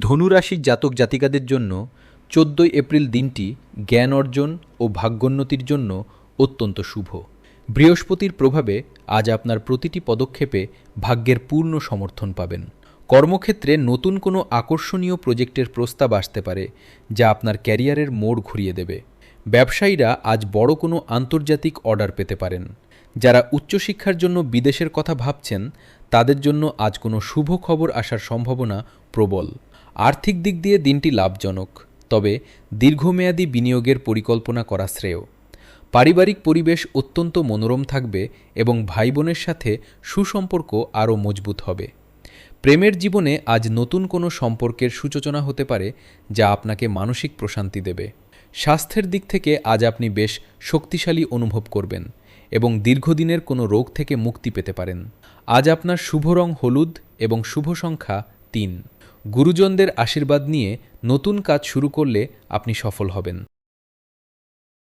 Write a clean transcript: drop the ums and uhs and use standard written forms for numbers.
ধনুরাশির জাতক জাতিকাদের জন্য ১৪ এপ্রিল দিনটি জ্ঞান অর্জন ও ভাগ্যোন্নতির জন্য অত্যন্ত শুভ। বৃহস্পতির প্রভাবে আজ আপনার প্রতিটি পদক্ষেপে ভাগ্যের পূর্ণ সমর্থন পাবেন। কর্মক্ষেত্রে নতুন কোনো আকর্ষণীয় প্রজেক্টের প্রস্তাব আসতে পারে, যা আপনার ক্যারিয়ারের মোড় ঘুরিয়ে দেবে। ব্যবসায়ীরা আজ বড় কোনো আন্তর্জাতিক অর্ডার পেতে পারেন। যারা উচ্চশিক্ষার জন্য বিদেশের কথা ভাবছেন, তাদের জন্য আজ কোনো শুভ খবর আসার সম্ভাবনা প্রবল। আর্থিক দিক দিয়ে দিনটি লাভজনক, তবে দীর্ঘমেয়াদী বিনিয়োগের পরিকল্পনা করা শ্রেয়। পারিবারিক পরিবেশ অত্যন্ত মনোরম থাকবে এবং ভাই বোনের সাথে সুসম্পর্ক আরও মজবুত হবে। প্রেমের জীবনে আজ নতুন কোনো সম্পর্কের সূচনা হতে পারে, যা আপনাকে মানসিক প্রশান্তি দেবে। স্বাস্থ্যের দিক থেকে আজ আপনি বেশ শক্তিশালী অনুভব করবেন এবং দীর্ঘদিনের কোনো রোগ থেকে মুক্তি পেতে পারেন। আজ আপনার শুভ রং হলুদ এবং শুভ সংখ্যা ৩। গুরুজনদের আশীর্বাদ নিয়ে নতুন কাজ শুরু করলে আপনি সফল হবেন।